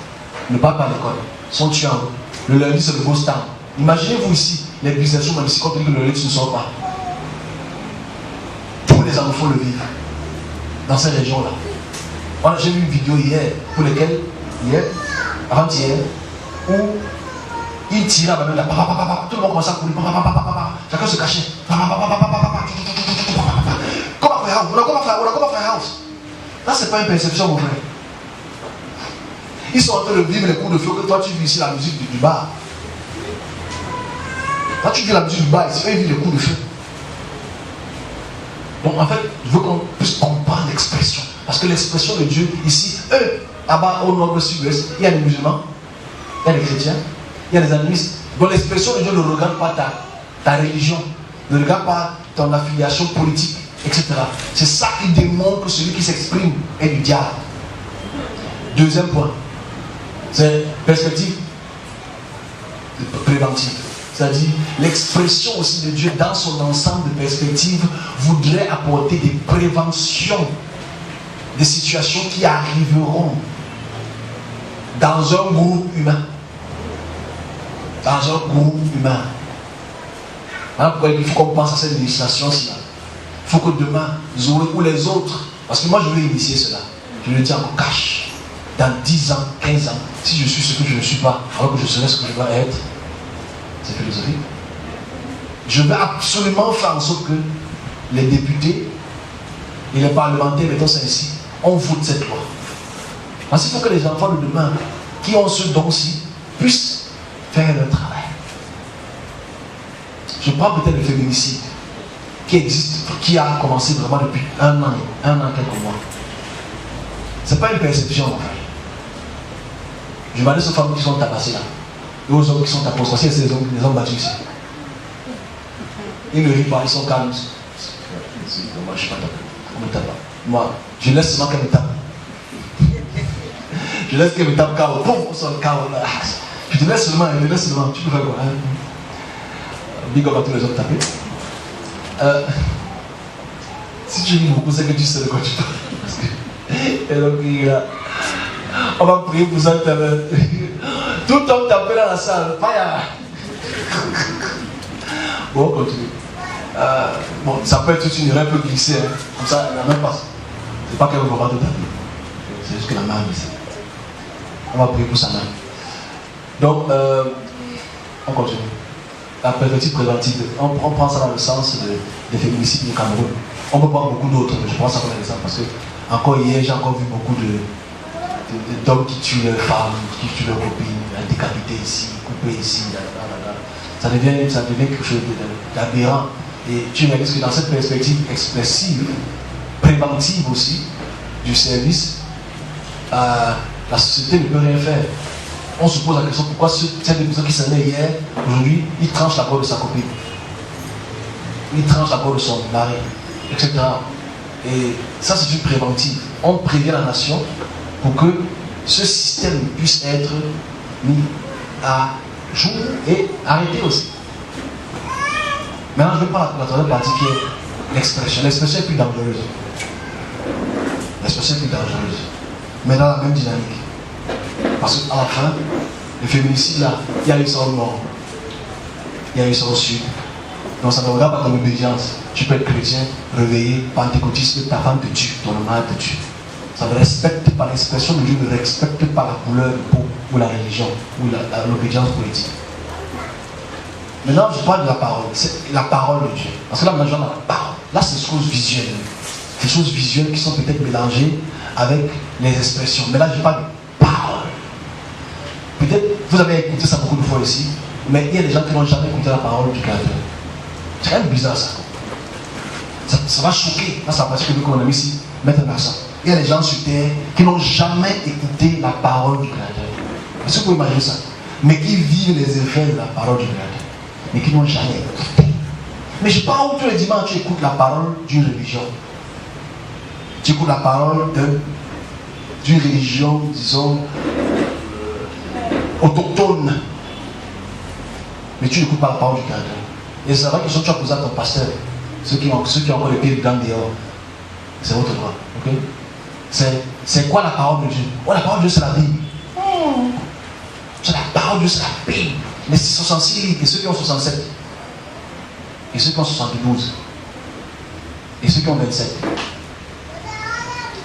Ne parlent pas à l'école. Sont tués en haut. Le lundi, c'est le ghost town. Imaginez-vous ici, les business même si quand on dit que le lundi ne sort pas. Tous les enfants le vivent. Dans ces régions-là. J'ai vu une vidéo hier, pour laquelle, avant-hier, où il tirait à ma main, tout le monde commençait à courir, chacun se cachait. Comment faire house? Là, c'est pas une perception, mon frère. Ils sont en train de vivre les coups de feu que toi tu vis ici la musique du bar. Quand tu vis la musique du bar ici, eux ils vivent les coups de feu. Donc en fait, je veux qu'on puisse comprendre l'expression. Parce que l'expression de Dieu ici, eux, là-bas au nord, au sud-ouest, il y a les musulmans, il y a les chrétiens, il y a les animistes. Donc l'expression de Dieu ne regarde pas ta religion, ne regarde pas ton affiliation politique, etc. C'est ça qui démontre que celui qui s'exprime est du diable. Deuxième point, c'est perspective préventive. C'est-à-dire l'expression aussi de Dieu dans son ensemble de perspectives voudrait apporter des préventions des situations qui arriveront dans un groupe humain. Dans un groupe humain. Voilà pourquoi il faut qu'on pense à cette législation-ci. Il faut que demain, Zoé ou les autres, parce que moi je veux initier cela, je le dis en cash. Dans 10 ans, 15 ans, si je suis ce que je ne suis pas, alors que je serai ce que je dois être, c'est philosophique. Je veux absolument faire en sorte que les députés et les parlementaires, mettons ça ici, on vote cette loi. Parce qu'il faut que les enfants de demain, qui ont ce don-ci, puissent faire leur travail. Je prends peut-être le féminicide qui existe, qui a commencé vraiment depuis un an quelques mois. Ce n'est pas une perception en fait. Je m'adresse aux femmes qui sont tabassées là, et aux hommes qui sont tabassés. Voici les hommes battus ici. Ils ne rient pas, ils sont calmes. Moi, je ne suis pas tapé. On me tape pas. Moi, je laisse seulement qu'elle me tape. Je laisse qu'elle me tape KO. Pouf, on sort le KO là. Je te laisse seulement, Tu peux faire quoi Big up à tous les autres tapés. Si tu ris beaucoup, c'est que tu sais de quoi tu parles. Parce que, et donc, on va prier pour ça tout à l'heure. Tout homme tapé dans la salle. Fire. Bon, on continue. Bon, ça peut être toute une erreur, peut glisser. Hein. Comme ça, la main passe. C'est pas qu'elle va pas tout taper. C'est juste que la main glisse. On va prier pour sa main. Donc, on continue. La perspective préventive, on prend ça dans le sens des féminicides du Cameroun. On peut prendre beaucoup d'autres, mais je prends ça comme exemple parce que encore hier, j'ai encore vu beaucoup d'hommes qui tuent leurs femmes, qui tuent leurs copines, décapités ici, coupés ici, là. Ça devient quelque chose d'aberrant. Et tu réalises que dans cette perspective expressive, préventive aussi, du service, la société ne peut rien faire. On se pose la question pourquoi cette personne qui s'en est hier, aujourd'hui, il tranche la gorge de sa copine. Il tranche la gorge de son mari, etc. Et ça, c'est une préventive. on prévient la nation pour que ce système puisse être mis à jour et arrêté aussi. Maintenant, je vais prendre la troisième partie qui est l'expression. L'expression est plus dangereuse. L'expression est plus dangereuse. Mais dans la même dynamique. Parce qu'à la fin, le féminicide là, il y a eu ça au nord. Il y a eu ça au sud. Donc ça ne regarde pas ton obédience. Tu peux être chrétien, réveillé, pentecôtiste, ta femme te tue, ton mari te tue. Ça ne respecte pas l'expression de Dieu, ne respecte pas la couleur de peau, ou la religion, ou l'obédience politique. Maintenant, je parle de la parole. C'est la parole de Dieu. Parce que là, maintenant, dans la parole. Là, c'est des choses visuelles. Des choses visuelles qui sont peut-être mélangées avec les expressions. Mais là, je parle de parole. Peut-être, vous avez écouté ça beaucoup de fois ici, mais il y a des gens qui n'ont jamais écouté la parole du Créateur. C'est quand même bizarre ça. Ça va choquer. Là, ça va parce que qu'on a mis ici, mettre un accent. Il y a des gens sur terre qui n'ont jamais écouté la parole du Créateur. Est-ce que vous pouvez imaginer ça? Mais qui vivent les effets de la parole du Créateur. Mais qui n'ont jamais écouté. Mais je parle où tous les dimanches tu écoutes la parole d'une religion. Tu écoutes la parole d'une religion, disons, autochtone. Mais tu n'écoutes pas la parole du Créateur. Et c'est vrai que si tu as posé à ton pasteur, ceux qui ont encore les pieds dedans dehors, c'est votre droit. Okay? C'est quoi la parole de Dieu? Oh, la parole de Dieu, c'est la Bible. C'est la parole de Dieu, c'est la Bible. Mais c'est 66 livres, et ceux qui ont 67, et ceux qui ont 72, et ceux qui ont 27.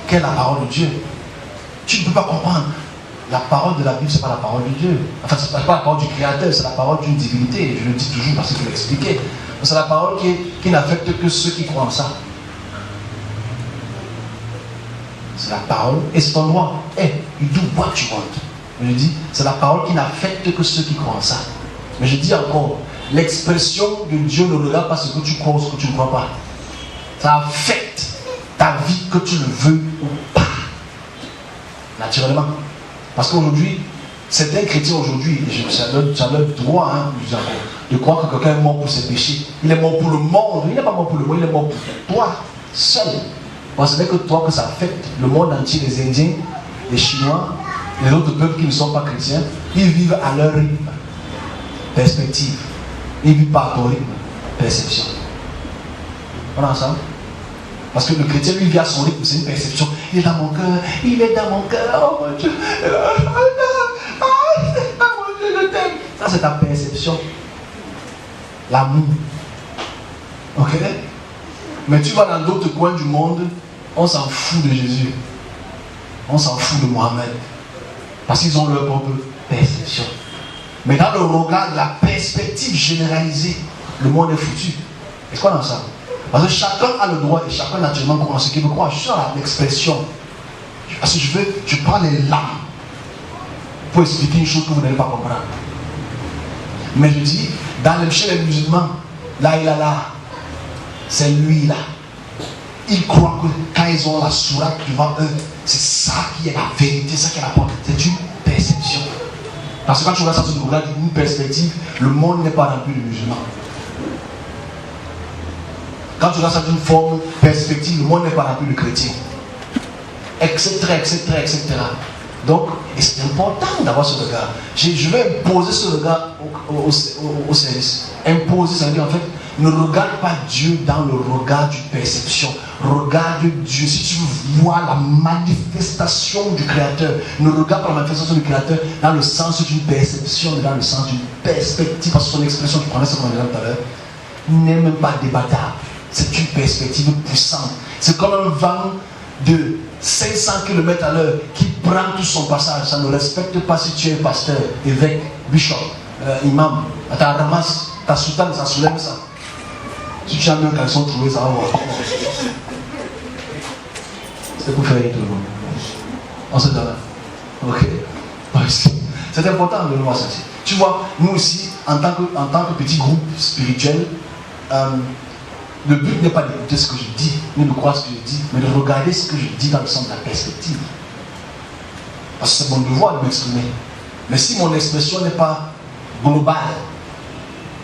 Quelle est la parole de Dieu? Tu ne peux pas comprendre. La parole de la Bible, ce n'est pas la parole de Dieu. Enfin, ce n'est pas la parole du Créateur, c'est la parole d'une divinité. Je le dis toujours parce que je l'expliquais. C'est la parole qui n'affecte que ceux qui croient en ça. C'est la parole, et c'est ton droit. Hey, you do what you want. Je dis, c'est la parole qui n'affecte que ceux qui croient en ça. Mais je dis encore, l'expression de Dieu ne regarde pas ce que tu crois ou ce que tu ne crois pas. Ça affecte ta vie, que tu le veux ou pas. Naturellement. Parce qu'aujourd'hui, certains chrétiens aujourd'hui, ça a leur droit de croire que quelqu'un est mort pour ses péchés. Il est mort pour le monde. Il n'est pas mort pour le monde, il est mort pour toi, seul. Parce que ce n'est que toi que ça affecte. Le monde entier, les Indiens, les Chinois, les autres peuples qui ne sont pas chrétiens, ils vivent à leur rythme, perspective. Ils vivent pas à ton rythme, perception. On est ensemble? Parce que le chrétien, lui, vit à son rythme, c'est une perception. Il est dans mon cœur, il est dans mon cœur, oh mon Dieu, mon Dieu, je t'aime. Ça, c'est ta perception. L'amour. Ok? Mais tu vas dans d'autres coins du monde, on s'en fout de Jésus. On s'en fout de Mohamed. Parce qu'ils ont leur propre perception. Mais dans le regard de la perspective généralisée, le monde est foutu. Est-ce qu'on est ensemble? Parce que chacun a le droit et chacun naturellement croit en ce qu'il veut croire. Je suis dans l'expression. Parce que je prends les larmes pour expliquer une chose que vous n'allez pas comprendre. Mais je dis, chez les musulmans, là, c'est lui là. Ils croient que quand ils ont la sourate devant eux, c'est ça qui est la vérité, ça qui est la parole. C'est une perception. Parce que quand tu regardes ça, tu regardes une perspective, le monde n'est pas rempli de musulmans. Quand tu regardes ça d'une forme perspective, le monde n'est pas rempli de chrétiens. Etc. Donc, c'est important d'avoir ce regard. Je vais imposer ce regard au service. Imposer, ça veut dire en fait, ne regarde pas Dieu dans le regard d'une perception. Regarde Dieu. Si tu veux voir la manifestation du Créateur, ne regarde pas la manifestation du Créateur dans le sens d'une perception, mais dans le sens d'une perspective. Parce que son expression, tu prenais ça comme exemple tout à l'heure, n'est même pas débattable. C'est une perspective puissante. C'est comme un vent de 500 km à l'heure qui prend tout son passage. Ça ne respecte pas si tu es pasteur, évêque, bishop, imam. Tu ramasses ta soutane, ça soulève ça. Si tu as mis un caleçon trouvé, ça va voir. C'est pour faire rire tout le monde. On se donne. Ok. C'est important de le voir ça. Tu vois, nous aussi, en tant que petit groupe spirituel, le but n'est pas d'écouter ce que je dis, ni de croire ce que je dis, mais de regarder ce que je dis dans le sens de la perspective. Parce que c'est mon devoir de m'exprimer. Mais si mon expression n'est pas globale,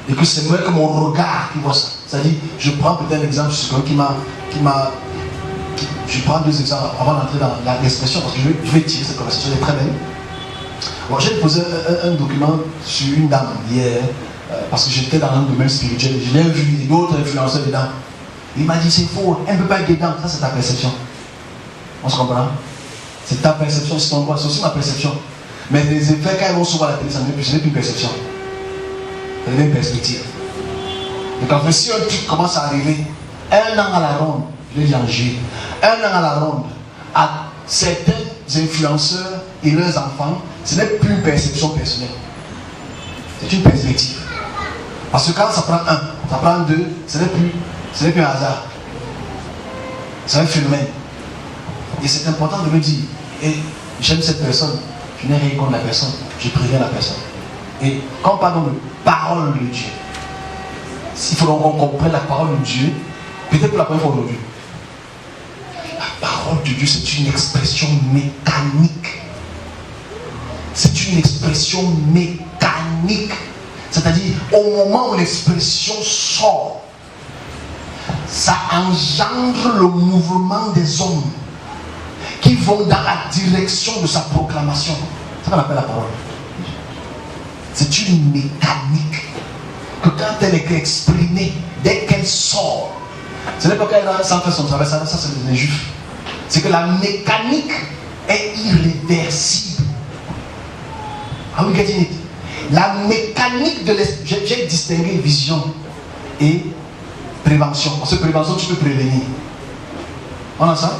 et que c'est moi que mon regard qui voit ça, c'est-à-dire, je prends peut-être un exemple sur quelqu'un Je prends 2 exemples avant d'entrer dans l'expression, parce que je vais tirer cette conversation, elle est très belle. Bon, j'ai posé un document sur une dame hier, parce que j'étais dans un domaine spirituel, je l'ai vu, d'autres influenceurs dedans. Il m'a dit, c'est faux, elle ne peut pas être dedans, ça c'est ta perception. On se comprend? C'est ta perception, c'est ton droit, c'est aussi ma perception. Mais les effets, quand ils vont souvent à la télé, ça n'est plus une perception. Ça devient une perspective. Donc en fait, si un truc commence à arriver, 1 an à la ronde, je l'ai dit en juillet, 1 an à la ronde, à certains influenceurs et leurs enfants, ce n'est plus une perception personnelle. C'est une perspective. Parce que quand ça prend 1, ça prend 2, ce n'est plus un hasard. C'est un phénomène. Et c'est important de me dire, et j'aime cette personne, je n'ai rien contre la personne, je préviens la personne. Et quand on parle de parole de Dieu, il faut qu'on comprenne la parole de Dieu, peut-être pour la première fois aujourd'hui. La parole de Dieu, c'est une expression mécanique. C'est une expression mécanique. C'est-à-dire, au moment où l'expression sort, ça engendre le mouvement des hommes qui vont dans la direction de sa proclamation. C'est ce qu'on appelle la parole. C'est une mécanique que quand elle est exprimée, dès qu'elle sort, ce n'est pas qu'elle a sans faire son travail, ça c'est les juifs. C'est que la mécanique est irréversible. Are we getting it? La mécanique de l'esprit, j'ai distingué vision et prévention. Parce que prévention, tu peux prévenir. On a ça?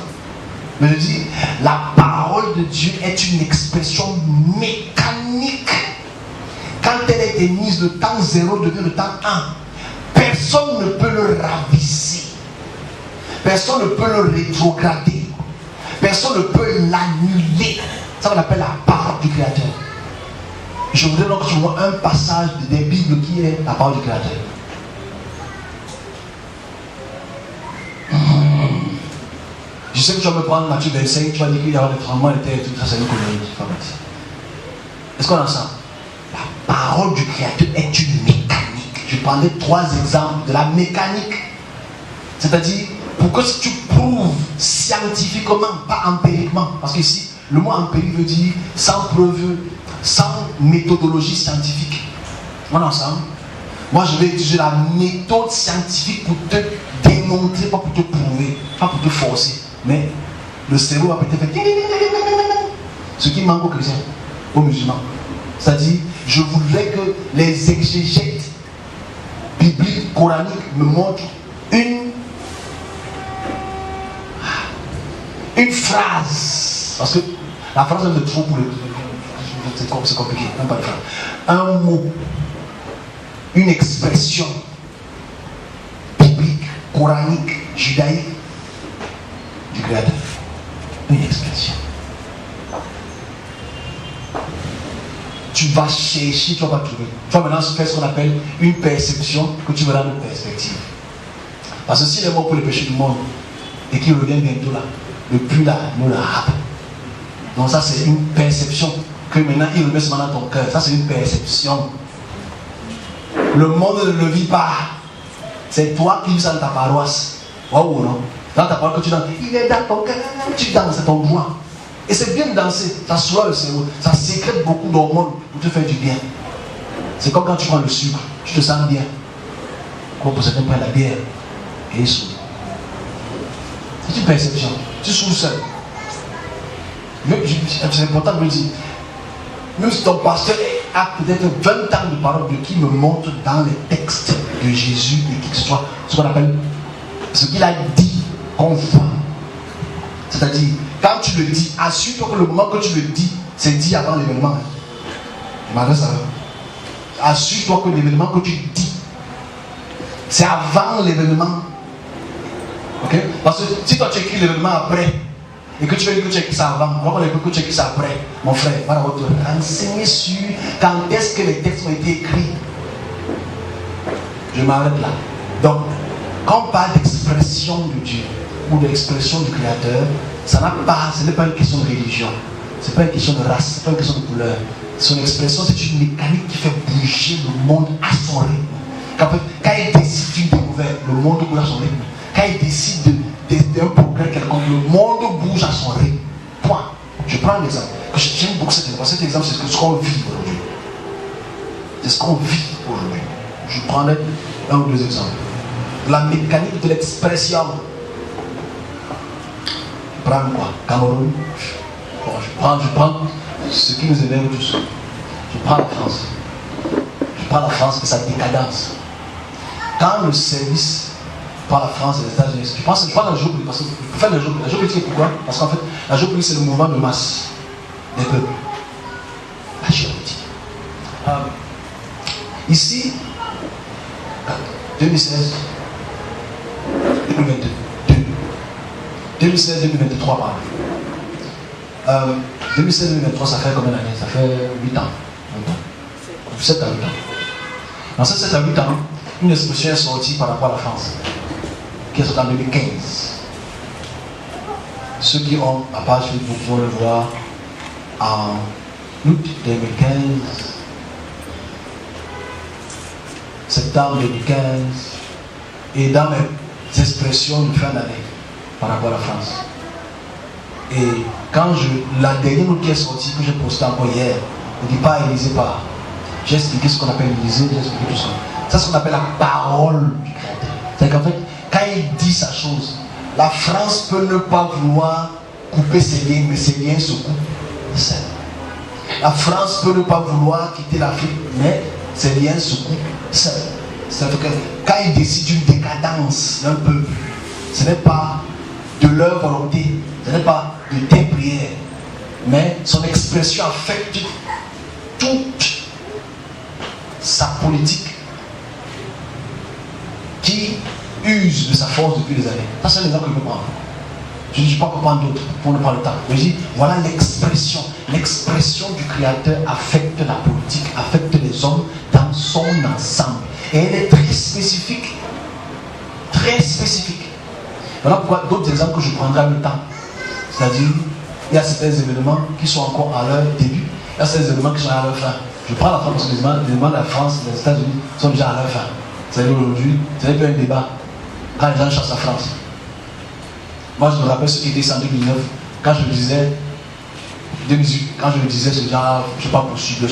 Mais je dis, la parole de Dieu est une expression mécanique. Quand elle a été mise, le temps 0 devient le temps 1. Personne ne peut le ravisser. Personne ne peut le rétrograder. Personne ne peut l'annuler. Ça on appelle la parole du Créateur. Je voudrais donc que tu vois un passage des Bibles qui est la parole du Créateur. Je sais que tu vas me prendre Matthieu 25, tu vas dire qu'il y aura des tremblements de terre et tout ça, c'est une connerie. Est-ce qu'on a ça? La parole du Créateur est une mécanique. Je prendrai 3 exemples de la mécanique. C'est-à-dire, pour que tu prouves scientifiquement, pas empiriquement, parce que ici, le mot empirique veut dire sans preuve, sans méthodologie scientifique. On est ensemble? Moi, je vais utiliser la méthode scientifique pour te démontrer, pas pour te prouver, pas pour te forcer. Mais le cerveau va peut-être faire ce qui manque aux chrétiens, aux musulmans. C'est-à-dire, je voudrais que les exégètes bibliques, coraniques me montrent une phrase. Parce que la phrase est de trop pour le. C'est compliqué, même pas de phrase. Un mot, une expression biblique, coranique, judaïque du Créateur. Une expression. Tu vas chercher, tu ne vas pas trouver. Tu vas maintenant faire ce qu'on appelle une perception que tu verras de perspective. Parce que s'il est mort pour les péchés du monde et qu'il revient bientôt là, le plus là nous la rate. Donc ça c'est une perception que maintenant il remet seulement dans ton cœur. Ça c'est une perception. Le monde ne le vit pas. C'est toi qui vis ça dans ta paroisse. Waouh, non? Dans ta paroisse que tu danses, il est dans ton cœur, tu danses, c'est ton droit. Et c'est bien de danser, ça soulage le cerveau, ça sécrète beaucoup d'hormones pour te faire du bien. C'est comme quand tu prends le sucre, tu te sens bien. Comme pour certains prennent la bière et ils souffrent. C'est une perception, tu souffres seul. C'est important de me dire, même si ton pasteur a peut-être 20 ans de parole de qui me montre dans les textes de Jésus et qui que ce soit, ce qu'on appelle, ce qu'il a dit conforme. C'est-à-dire, quand tu le dis, assure-toi que le moment que tu le dis, c'est dit avant l'événement. Je m'adresse à eux. Assure-toi que l'événement que tu dis, c'est avant l'événement. Ok? Parce que si toi tu écris l'événement après, et que tu veux dire que tu écris ça avant, on va dire que tu écris ça après, mon frère, va te renseigner sur quand est-ce que les textes ont été écrits. Je m'arrête là. Donc, quand on parle d'expression de Dieu, ou de l'expression du Créateur, ce n'est pas une question de religion, ce n'est pas une question de race, ce n'est pas une question de couleur. Son expression, c'est une mécanique qui fait bouger le monde à son rythme. Quand il décide d'une découverte, le monde bouge à son rythme. Quand il décide d'un progrès quelconque. Le monde bouge à son rythme. Point. Je prends un exemple. J'aime beaucoup cet exemple. Cet exemple, c'est ce qu'on vit aujourd'hui. C'est ce qu'on vit aujourd'hui. Je prendrai un ou deux exemples. La mécanique de l'expression. Je prends quoi? Cameroun. Bon, je prends ce qui nous énerve tous. Je prends la France. Je prends la France et sa décadence. Quand le service par la France et les États-Unis, je prends la géopolitique, parce que je peux faire la géopolitique, pourquoi? Parce qu'en fait, la géopolitique c'est le mouvement de masse des peuples. La géopolitique. Ici, 2016, 2022, 2016, 2023, pardon. 2016, 2023, ça fait combien d'années? Ça fait 8 ans. 7 à 8 ans. Dans ces 7 à 8 ans, une expression est sortie par rapport à la France, qui est sortie en 2015. Ceux qui ont la page Facebook vont le voir en août 2015, septembre 2015, et dans mes expressions de fin d'année par rapport à la France. Et quand la dernière note qui est sortie, que j'ai postée encore hier, ne dit pas Élysée part. J'ai expliqué ce qu'on appelle l'Élysée, j'ai expliqué tout ça. C'est ce qu'on appelle la parole du Créateur. C'est-à-dire qu'en fait, quand il dit sa chose, la France peut ne pas vouloir couper ses liens, mais ses liens se coupent seuls. La France peut ne pas vouloir quitter l'Afrique, mais ses liens se coupent seuls. C'est-à-dire que quand il décide une décadence d'un peuple, ce n'est pas de leur volonté, ce n'est pas de tes prières, mais son expression affecte toute sa politique qui use de sa force depuis des années. Ça, c'est l'exemple que je peux prendre. Je ne dis pas qu'on prend d'autres, pour ne pas le temps. Mais je dis, voilà l'expression. L'expression du Créateur affecte la politique, affecte les hommes dans son ensemble. Et elle est très spécifique. Très spécifique. Voilà pourquoi d'autres exemples que je prendrai en même temps. C'est-à-dire, il y a certains événements qui sont encore à leur début, il y a certains événements qui sont à leur fin. Je prends la France parce que les événements de la France, des États-Unis sont déjà à leur fin. C'est-à-dire aujourd'hui, c'est un débat quand les gens chassent la France. Moi, je me rappelle ce qui était en 2009, quand je me disais, 2018, quand je me disais, c'est déjà, je ne sais pas possible,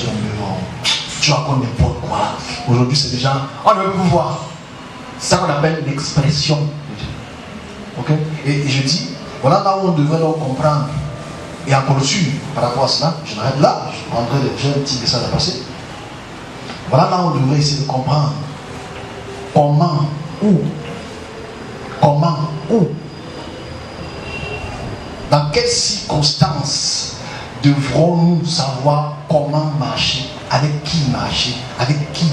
tu racontes n'importe quoi. Aujourd'hui, c'est déjà, on ne veut plus vous voir. C'est ça qu'on appelle l'expression de Dieu. Ok? Et je dis, voilà là où on devrait donc comprendre. Et en clôture, par rapport à cela, je m'arrête là, je prendrai j'ai un petit message à passer. Voilà là où on devrait essayer de comprendre comment, dans quelles circonstances devrons-nous savoir comment marcher, avec qui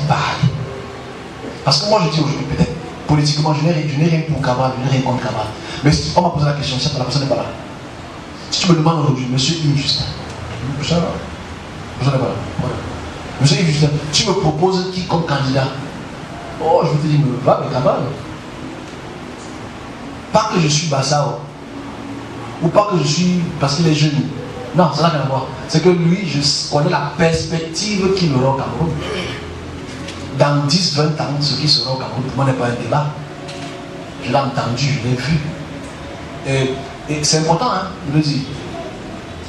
parler. Parce que moi je dis aujourd'hui peut-être, politiquement, je n'ai rien pour Cabral, je n'ai rien contre Cabral. Mais si on m'a posé la question, c'est que la personne n'est pas là. Si tu me demandes aujourd'hui, monsieur Yves Justin, monsieur n'est pas là. Voilà. Monsieur Yves Justin, tu me proposes qui comme candidat? Oh, je vais te dire, me va avec Cabral. Pas que je suis Bassao, ou pas que je suis parce qu'il est jeune. Non, ça n'a rien à voir. C'est que lui, je connais la perspective qu'il aura au Cameroun. Dans 10-20 ans, ce qui sera au Cameroun, pour moi n'est pas un débat. Je l'ai entendu, je l'ai vu. Et c'est important, hein, je le dis.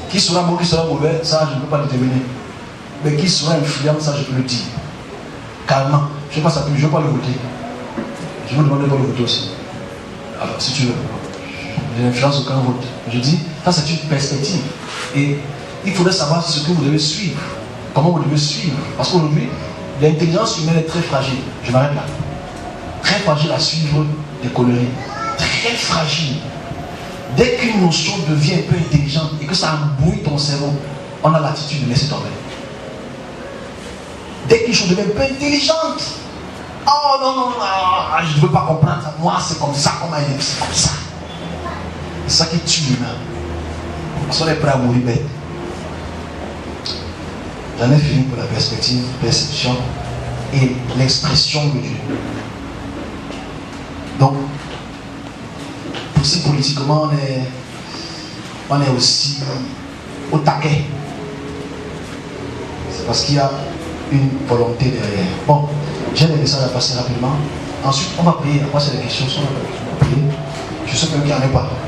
Qui sera bon, qui sera mauvais, ça je ne peux pas déterminer. Mais qui sera influent, ça je peux le dire. Calmement. Je ne sais pas ça, je ne veux pas le voter. Je me demande de pas le voter aussi. Alors, si tu veux. Je n'influence aucun vote. Je dis, ça c'est une perspective. Et il faudrait savoir ce que vous devez suivre. Comment vous devez suivre. Parce qu'aujourd'hui, l'intelligence humaine est très fragile. Je m'arrête là. Très fragile à suivre des conneries. Très fragile. Dès qu'une notion devient un peu intelligente et que ça embrouille ton cerveau, on a l'attitude de laisser tomber. Dès qu'une chose devient un peu intelligente, oh non, je ne veux pas comprendre ça. Moi, c'est comme ça qu'on m'a aidé, c'est comme ça. C'est ça qui tue l'humain. Parce qu'on est prêt à mourir bête. J'en ai fini pour la perspective, perception et l'expression de Dieu. Donc, aussi politiquement, on est aussi au taquet. C'est parce qu'il y a une volonté derrière. Bon, j'ai des messages à passer rapidement. Ensuite, on va prier. Après, c'est les questions. On va prier. Je sais que même qu'il n'y en a pas.